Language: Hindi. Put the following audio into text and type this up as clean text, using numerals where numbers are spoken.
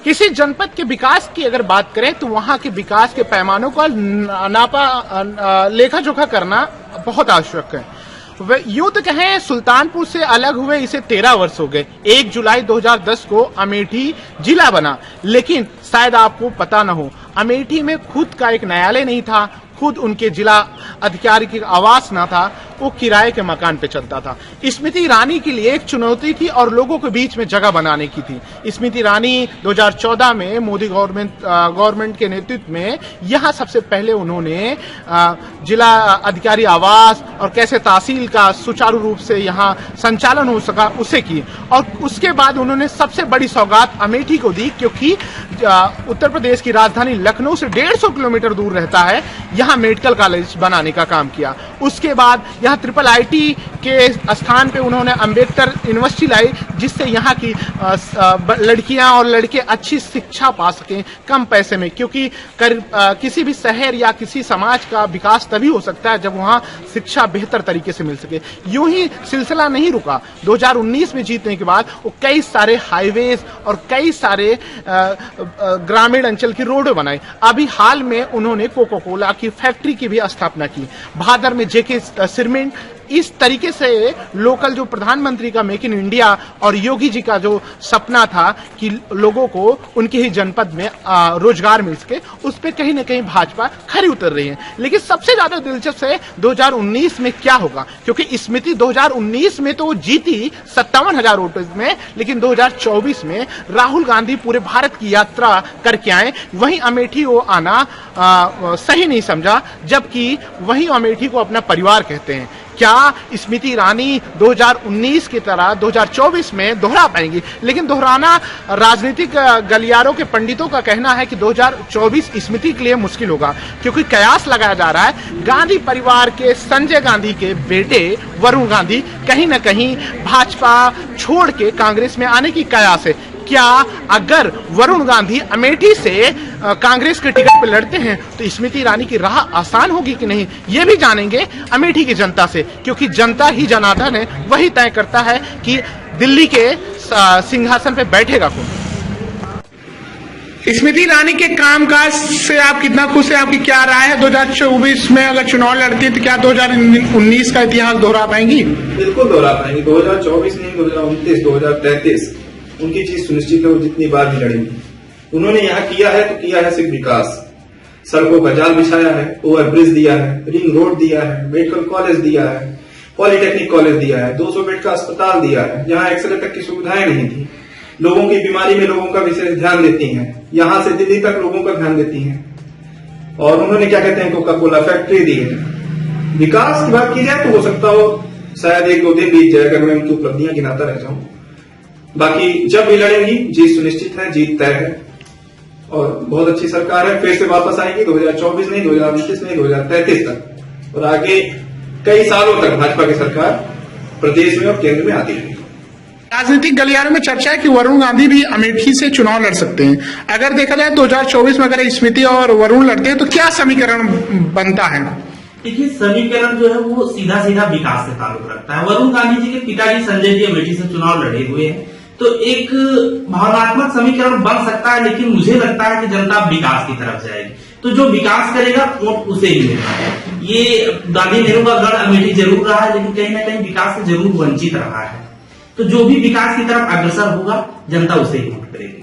किसी जनपद के विकास की अगर बात करें तो वहां के विकास के पैमानों का लेखा जोखा करना बहुत आवश्यक है। यूं तो कहें सुल्तानपुर से अलग हुए इसे 13 वर्ष हो गए। 1 जुलाई 2010 को अमेठी जिला बना, लेकिन शायद आपको पता न हो, अमेठी में खुद का एक न्यायालय नहीं था, खुद उनके जिला अधिकारी की आवास ना था, वो किराए के मकान पे चलता था। स्मृति ईरानी के लिए एक चुनौती थी और लोगों के बीच में जगह बनाने की थी। स्मृति ईरानी 2014 में मोदी गवर्नमेंट के नेतृत्व में यहाँ सबसे पहले उन्होंने जिला अधिकारी आवास और कैसे तहसील का सुचारू रूप से यहाँ संचालन हो सका उसे की, और उसके बाद उन्होंने सबसे बड़ी सौगात अमेठी को दी, क्योंकि उत्तर प्रदेश की राजधानी लखनऊ से 150 किलोमीटर दूर रहता है। यहाँ मेडिकल कॉलेज बनाने का काम किया। उसके बाद यहाँ ट्रिपल आईटी के स्थान पे उन्होंने अंबेडकर यूनिवर्सिटी लाई, जिससे यहाँ की लड़कियां और लड़के अच्छी शिक्षा पा सकें कम पैसे में, क्योंकि किसी भी शहर या किसी समाज का विकास तभी हो सकता है जब वहाँ शिक्षा बेहतर तरीके से मिल सके। यूं ही सिलसिला नहीं रुका। 2019 में जीतने के बाद वो कई सारे हाईवेज और कई सारे ग्रामीण अंचल की रोड बनाई। अभी हाल में उन्होंने कोका कोला की फैक्ट्री की भी स्थापना की। भादर में जेके सीमेंट। इस तरीके से लोकल जो प्रधानमंत्री का मेक इन इंडिया और योगी जी का जो सपना था कि लोगों को उनके ही जनपद में रोजगार मिल सके, उस पर कहीं ना कहीं भाजपा खरी उतर रही है। लेकिन सबसे ज्यादा दिलचस्प है 2019 में क्या होगा, क्योंकि स्मृति 2019 में तो वो जीती 57,000 वोटों में, लेकिन 2024 में राहुल गांधी पूरे भारत की यात्रा करके आए, वहीं अमेठी वो आना सही नहीं समझा, जबकि वहीं अमेठी को अपना परिवार कहते हैं। क्या स्मृति ईरानी 2019 की तरह 2024 में दोहरा पाएंगी? लेकिन दोहराना राजनीतिक गलियारों के पंडितों का कहना है कि 2024 स्मृति के लिए मुश्किल होगा, क्योंकि कयास लगाया जा रहा है गांधी परिवार के संजय गांधी के बेटे वरुण गांधी कहीं ना कहीं भाजपा छोड़ के कांग्रेस में आने की कयास है। क्या अगर वरुण गांधी अमेठी से कांग्रेस के टिकट पर लड़ते हैं तो स्मृति ईरानी की राह आसान होगी कि नहीं, ये भी जानेंगे अमेठी की जनता से, क्योंकि जनता ही जनार्दन है, वही तय करता है कि दिल्ली के सिंहासन पे बैठेगा कौन। स्मृति ईरानी के कामकाज से आप कितना खुश हैं? आपकी क्या राय है? 2024 में अगर चुनाव लड़ती है तो क्या 2019 का इतिहास दोहरा पाएंगी? बिल्कुल दोहरा पाएंगी। 2024 नहीं, 2029, 2033 उनकी चीज सुनिश्चित है। वो जितनी बार भी लड़ेंगी। उन्होंने यहाँ किया है तो किया है सिर्फ विकास। सड़कों का जाल बिछाया है, ओवरब्रिज दिया है, रिंग रोड दिया है, मेडिकल कॉलेज दिया है, पॉलिटेक्निक कॉलेज दिया है, 200 बेड का अस्पताल दिया है, जहाँ एक्सरे तक की सुविधाएं नहीं थी। लोगों की बीमारी में लोगों का विशेष ध्यान देती हैं, यहाँ से दिल्ली तक लोगों का ध्यान देती हैं। और उन्होंने क्या कहते हैं, कोका कोला फैक्ट्री दी है। विकास की बात की जाए तो हो सकता हो शायद 1-2 दिन बीत जाए अगर मैं उनकी उपलब्धियां गिनाता रह जाऊं। बाकी जब भी लड़ेंगी जीत सुनिश्चित है, जीत तय है और बहुत अच्छी सरकार है। फिर से वापस आएगी 2024 नहीं, 2029 नहीं, 2033 तक, और आगे कई सालों तक भाजपा की सरकार प्रदेश में और केंद्र में आती रहेगी। राजनीतिक गलियारों में चर्चा है कि वरुण गांधी भी अमेठी से चुनाव लड़ सकते हैं। अगर देखा जाए 2024 में अगर स्मृति और वरुण लड़ते हैं तो क्या समीकरण बनता है? देखिए, समीकरण जो है वो सीधा सीधा विकास से ताल्लुक रखता है। वरुण गांधी जी के पिताजी संजय जी अमेठी से चुनाव लड़े हुए हैं, तो एक भावनात्मक समीकरण बन सकता है, लेकिन मुझे लगता है कि जनता विकास की तरफ जाएगी, तो जो विकास करेगा वोट उसे ही मिलेगा। ये गांधी नेहरू का गढ़ अमेठी जरूर रहा है, लेकिन कहीं ना कहीं विकास से जरूर वंचित रहा है, तो जो भी विकास की तरफ अग्रसर होगा जनता उसे ही वोट करेगी।